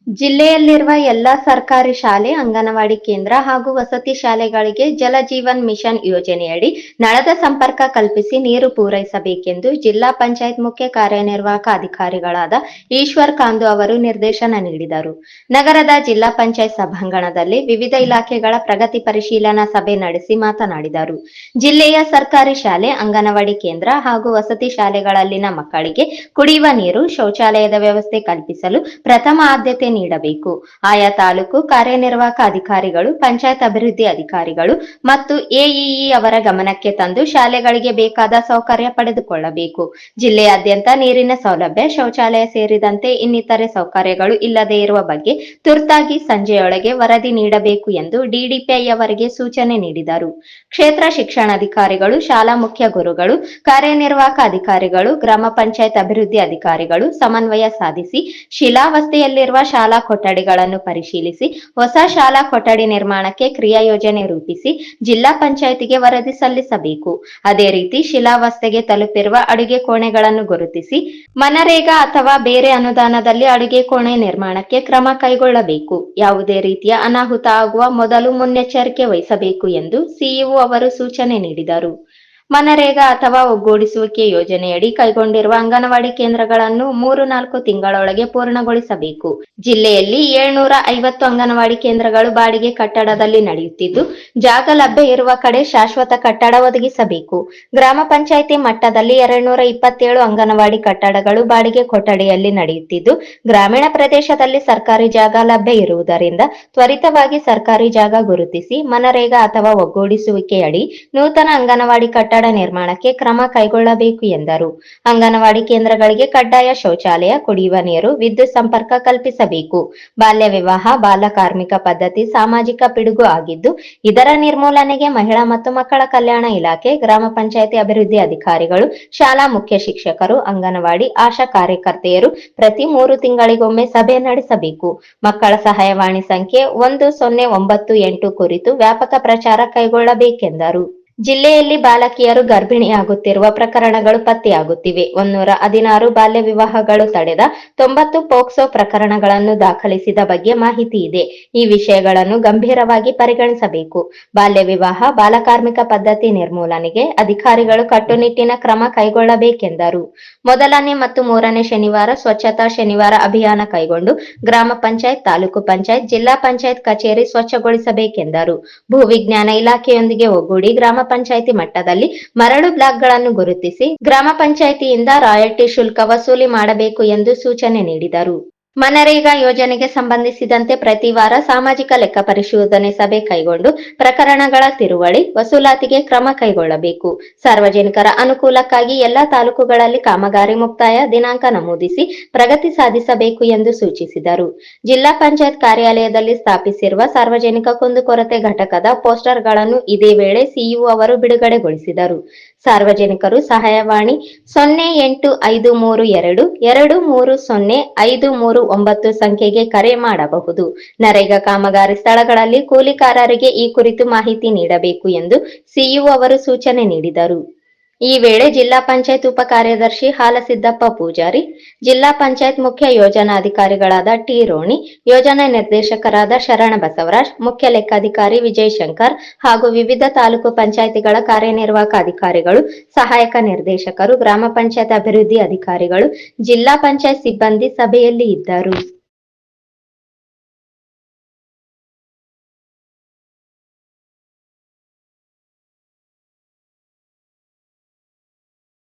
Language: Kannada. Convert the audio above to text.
ಜಿಲ್ಲೆಯಲ್ಲಿರುವ ಎಲ್ಲಾ ಸರ್ಕಾರಿ ಶಾಲೆ, ಅಂಗನವಾಡಿ ಕೇಂದ್ರ ಹಾಗೂ ವಸತಿ ಶಾಲೆಗಳಿಗೆ ಜಲ ಜೀವನ್ ಮಿಷನ್ ಯೋಜನೆಯಡಿ ನಳದ ಸಂಪರ್ಕ ಕಲ್ಪಿಸಿ ನೀರು ಪೂರೈಸಬೇಕೆಂದು ಜಿಲ್ಲಾ ಪಂಚಾಯತ್ ಮುಖ್ಯ ಕಾರ್ಯನಿರ್ವಾಹಕ ಅಧಿಕಾರಿಗಳಾದ ಈಶ್ವರ್ ಕಾಂದು ಅವರು ನಿರ್ದೇಶನ ನೀಡಿದರು. ನಗರದ ಜಿಲ್ಲಾ ಪಂಚಾಯತ್ ಸಭಾಂಗಣದಲ್ಲಿ ವಿವಿಧ ಇಲಾಖೆಗಳ ಪ್ರಗತಿ ಪರಿಶೀಲನಾ ಸಭೆ ನಡೆಸಿ ಮಾತನಾಡಿದರು. ಜಿಲ್ಲೆಯ ಸರ್ಕಾರಿ ಶಾಲೆ, ಅಂಗನವಾಡಿ ಕೇಂದ್ರ ಹಾಗೂ ವಸತಿ ಶಾಲೆಗಳಲ್ಲಿನ ಮಕ್ಕಳಿಗೆ ಕುಡಿಯುವ ನೀರು, ಶೌಚಾಲಯದ ವ್ಯವಸ್ಥೆ ಕಲ್ಪಿಸಲು ಪ್ರಥಮ ಆದ್ಯತೆ ನೀಡಬೇಕು. ಆಯಾ ತಾಲೂಕು ಕಾರ್ಯನಿರ್ವಾಹಕ ಅಧಿಕಾರಿಗಳು, ಪಂಚಾಯತ್ ಅಭಿವೃದ್ಧಿ ಅಧಿಕಾರಿಗಳು ಮತ್ತು ಎಇಇ ಅವರ ಗಮನಕ್ಕೆ ತಂದು ಶಾಲೆಗಳಿಗೆ ಬೇಕಾದ ಸೌಕರ್ಯ ಪಡೆದುಕೊಳ್ಳಬೇಕು. ಜಿಲ್ಲೆಯಾದ್ಯಂತ ನೀರಿನ ಸೌಲಭ್ಯ, ಶೌಚಾಲಯ ಸೇರಿದಂತೆ ಇನ್ನಿತರೆ ಸೌಕರ್ಯಗಳು ಇಲ್ಲದೆ ಇರುವ ಬಗ್ಗೆ ತುರ್ತಾಗಿ ಸಂಜೆಯೊಳಗೆ ವರದಿ ನೀಡಬೇಕು ಎಂದು ಡಿಡಿಪಿಐ ಅವರಿಗೆ ಸೂಚನೆ ನೀಡಿದರು. ಕ್ಷೇತ್ರ ಶಿಕ್ಷಣಾಧಿಕಾರಿಗಳು, ಶಾಲಾ ಮುಖ್ಯ ಗುರುಗಳು, ಕಾರ್ಯನಿರ್ವಾಹಕ ಅಧಿಕಾರಿಗಳು, ಗ್ರಾಮ ಪಂಚಾಯತ್ ಅಭಿವೃದ್ಧಿ ಅಧಿಕಾರಿಗಳು ಸಮನ್ವಯ ಸಾಧಿಸಿ ಶಿಲಾವಸ್ಥೆಯಲ್ಲಿರುವ ಶಾಲಾ ಕೊಠಡಿಗಳನ್ನು ಪರಿಶೀಲಿಸಿ ಹೊಸ ಶಾಲಾ ಕೊಠಡಿ ನಿರ್ಮಾಣಕ್ಕೆ ಕ್ರಿಯಾ ಯೋಜನೆ ರೂಪಿಸಿ ಜಿಲ್ಲಾ ಪಂಚಾಯತಿಗೆ ವರದಿ ಸಲ್ಲಿಸಬೇಕು. ಅದೇ ರೀತಿ ಶಿಲಾವಸ್ಥೆಗೆ ತಲುಪಿರುವ ಅಡುಗೆ ಕೋಣೆಗಳನ್ನು ಗುರುತಿಸಿ ಮನರೇಗಾ ಅಥವಾ ಬೇರೆ ಅನುದಾನದಲ್ಲಿ ಅಡುಗೆ ಕೋಣೆ ನಿರ್ಮಾಣಕ್ಕೆ ಕ್ರಮ ಕೈಗೊಳ್ಳಬೇಕು. ಯಾವುದೇ ರೀತಿಯ ಅನಾಹುತ ಆಗುವ ಮೊದಲು ಮುನ್ನೆಚ್ಚರಿಕೆ ವಹಿಸಬೇಕು ಎಂದು ಸಿಇಒ ಅವರು ಸೂಚನೆ ನೀಡಿದರು. ಮನರೇಗಾ ಅಥವಾ ಒಗ್ಗೂಡಿಸುವಿಕೆ ಯೋಜನೆಯಡಿ ಕೈಗೊಂಡಿರುವ ಅಂಗನವಾಡಿ ಕೇಂದ್ರಗಳನ್ನು 3-4 ತಿಂಗಳೊಳಗೆ ಪೂರ್ಣಗೊಳಿಸಬೇಕು. ಜಿಲ್ಲೆಯಲ್ಲಿ 750 ಅಂಗನವಾಡಿ ಕೇಂದ್ರಗಳು ಬಾಡಿಗೆ ಕಟ್ಟಡದಲ್ಲಿ ನಡೆಯುತ್ತಿದ್ದು, ಜಾಗ ಲಭ್ಯ ಇರುವ ಕಡೆ ಶಾಶ್ವತ ಕಟ್ಟಡ ಒದಗಿಸಬೇಕು. ಗ್ರಾಮ ಪಂಚಾಯಿತಿ ಮಟ್ಟದಲ್ಲಿ 227 ಅಂಗನವಾಡಿ ಕಟ್ಟಡಗಳು ಬಾಡಿಗೆ ಕೊಠಡಿಯಲ್ಲಿ ನಡೆಯುತ್ತಿದ್ದು, ಗ್ರಾಮೀಣ ಪ್ರದೇಶದಲ್ಲಿ ಸರ್ಕಾರಿ ಜಾಗ ಲಭ್ಯ ಇರುವುದರಿಂದ ತ್ವರಿತವಾಗಿ ಸರ್ಕಾರಿ ಜಾಗ ಗುರುತಿಸಿ ಮನರೇಗಾ ಅಥವಾ ಒಗ್ಗೂಡಿಸುವಿಕೆಯಡಿ ನೂತನ ಅಂಗನವಾಡಿ ಕಟ್ಟಡ ನಿರ್ಮಾಣಕ್ಕೆ ಕ್ರಮ ಕೈಗೊಳ್ಳಬೇಕು ಎಂದರು. ಅಂಗನವಾಡಿ ಕೇಂದ್ರಗಳಿಗೆ ಕಡ್ಡಾಯ ಶೌಚಾಲಯ, ಕುಡಿಯುವ ನೀರು, ವಿದ್ಯುತ್ ಸಂಪರ್ಕ ಕಲ್ಪಿಸಬೇಕು. ಬಾಲ್ಯ ವಿವಾಹ, ಬಾಲ ಕಾರ್ಮಿಕ ಪದ್ಧತಿ ಸಾಮಾಜಿಕ ಪಿಡುಗು ಆಗಿದ್ದು, ಇದರ ನಿರ್ಮೂಲನೆಗೆ ಮಹಿಳಾ ಮತ್ತು ಮಕ್ಕಳ ಕಲ್ಯಾಣ ಇಲಾಖೆ, ಗ್ರಾಮ ಪಂಚಾಯಿತಿ ಅಭಿವೃದ್ಧಿ ಅಧಿಕಾರಿಗಳು, ಶಾಲಾ ಮುಖ್ಯ ಶಿಕ್ಷಕರು, ಅಂಗನವಾಡಿ ಆಶಾ ಕಾರ್ಯಕರ್ತೆಯರು ಪ್ರತಿ 3 ತಿಂಗಳಿಗೊಮ್ಮೆ ಸಭೆ ನಡೆಸಬೇಕು. ಮಕ್ಕಳ ಸಹಾಯವಾಣಿ ಸಂಖ್ಯೆ 1098 ಕುರಿತು ವ್ಯಾಪಕ ಪ್ರಚಾರ ಕೈಗೊಳ್ಳಬೇಕೆಂದರು. ಜಿಲ್ಲೆಯಲ್ಲಿ ಬಾಲಕಿಯರು ಗರ್ಭಿಣಿಯಾಗುತ್ತಿರುವ ಪ್ರಕರಣಗಳು ಪತ್ತೆಯಾಗುತ್ತಿವೆ. 116 ಬಾಲ್ಯ ವಿವಾಹಗಳು ತಡೆದ 90 ಪೋಕ್ಸೋ ಪ್ರಕರಣಗಳನ್ನು ದಾಖಲಿಸಿದ ಬಗ್ಗೆ ಮಾಹಿತಿ ಇದೆ. ಈ ವಿಷಯಗಳನ್ನು ಗಂಭೀರವಾಗಿ ಪರಿಗಣಿಸಬೇಕು. ಬಾಲ್ಯ ವಿವಾಹ, ಬಾಲಕಾರ್ಮಿಕ ಪದ್ಧತಿ ನಿರ್ಮೂಲನೆಗೆ ಅಧಿಕಾರಿಗಳು ಕಟ್ಟುನಿಟ್ಟಿನ ಕ್ರಮ ಕೈಗೊಳ್ಳಬೇಕೆಂದರು. ಮೊದಲನೇ ಮತ್ತು 3ನೇ ಶನಿವಾರ ಸ್ವಚ್ಛತಾ ಶನಿವಾರ ಅಭಿಯಾನ ಕೈಗೊಂಡು ಗ್ರಾಮ ಪಂಚಾಯತ್, ತಾಲೂಕು ಪಂಚಾಯತ್, ಜಿಲ್ಲಾ ಪಂಚಾಯತ್ ಕಚೇರಿ ಸ್ವಚ್ಛಗೊಳಿಸಬೇಕೆಂದರು. ಭೂವಿಜ್ಞಾನ ಇಲಾಖೆಯೊಂದಿಗೆ ಒಗ್ಗೂಡಿ ಗ್ರಾಮ ಪಂಚಾಯಿತಿ ಮಟ್ಟದಲ್ಲಿ ಮರಳು ಬ್ಲಾಕ್ಗಳನ್ನು ಗುರುತಿಸಿ ಗ್ರಾಮ ಪಂಚಾಯಿತಿಯಿಂದ ರಾಯಲ್ಟಿ ಶುಲ್ಕ ವಸೂಲಿ ಮಾಡಬೇಕು ಎಂದು ಸೂಚನೆ ನೀಡಿದರು. ಮನರೇಗಾ ಯೋಜನೆಗೆ ಸಂಬಂಧಿಸಿದಂತೆ ಪ್ರತಿ ವಾರ ಸಾಮಾಜಿಕ ಲೆಕ್ಕ ಪರಿಶೋಧನೆ ಸಭೆ ಕೈಗೊಂಡು ಪ್ರಕರಣಗಳ ತಿರುವಳಿ, ವಸೂಲಾತಿಗೆ ಕ್ರಮ ಕೈಗೊಳ್ಳಬೇಕು. ಸಾರ್ವಜನಿಕರ ಅನುಕೂಲಕ್ಕಾಗಿ ಎಲ್ಲಾ ತಾಲೂಕುಗಳಲ್ಲಿ ಕಾಮಗಾರಿ ಮುಕ್ತಾಯ ದಿನಾಂಕ ನಮೂದಿಸಿ ಪ್ರಗತಿ ಸಾಧಿಸಬೇಕು ಎಂದು ಸೂಚಿಸಿದರು. ಜಿಲ್ಲಾ ಪಂಚಾಯತ್ ಕಾರ್ಯಾಲಯದಲ್ಲಿ ಸ್ಥಾಪಿಸಿರುವ ಸಾರ್ವಜನಿಕ ಕುಂದುಕೊರತೆ ಘಟಕದ ಪೋಸ್ಟರ್ಗಳನ್ನು ಇದೇ ವೇಳೆ ಸಿಇಒ ಅವರು ಬಿಡುಗಡೆಗೊಳಿಸಿದರು. ಸಾರ್ವಜನಿಕರು ಸಹಾಯವಾಣಿ 0853223053 ಸಂಖ್ಯೆಗೆ ಕರೆ ಮಾಡಬಹುದು. ನರೇಗಾ ಕಾಮಗಾರಿ ಸ್ಥಳಗಳಲ್ಲಿ ಕೂಲಿಕಾರರಿಗೆ ಈ ಕುರಿತು ಮಾಹಿತಿ ನೀಡಬೇಕು ಎಂದು ಸಿಇಒ ಅವರು ಸೂಚನೆ ನೀಡಿದರು. ಈ ವೇಳೆ ಜಿಲ್ಲಾ ಪಂಚಾಯತ್ ಉಪ ಕಾರ್ಯದರ್ಶಿ ಹಾಲಸಿದ್ದಪ್ಪ ಪೂಜಾರಿ, ಜಿಲ್ಲಾ ಪಂಚಾಯತ್ ಮುಖ್ಯ ಯೋಜನಾಧಿಕಾರಿಗಳಾದ ಟಿ. ರೋಣಿ, ಯೋಜನಾ ನಿರ್ದೇಶಕರಾದ ಶರಣ ಬಸವರಾಜ್, ಮುಖ್ಯ ಲೆಕ್ಕಾಧಿಕಾರಿ ವಿಜಯಶಂಕರ್ ಹಾಗೂ ವಿವಿಧ ತಾಲೂಕು ಪಂಚಾಯಿತಿಗಳ ಕಾರ್ಯನಿರ್ವಾಹಕ ಅಧಿಕಾರಿಗಳು, ಸಹಾಯಕ ನಿರ್ದೇಶಕರು, ಗ್ರಾಮ ಪಂಚಾಯತ್ ಅಭಿವೃದ್ಧಿ ಅಧಿಕಾರಿಗಳು, ಜಿಲ್ಲಾ ಪಂಚಾಯತ್ ಸಿಬ್ಬಂದಿ ಸಭೆಯಲ್ಲಿ ಇದ್ದರು.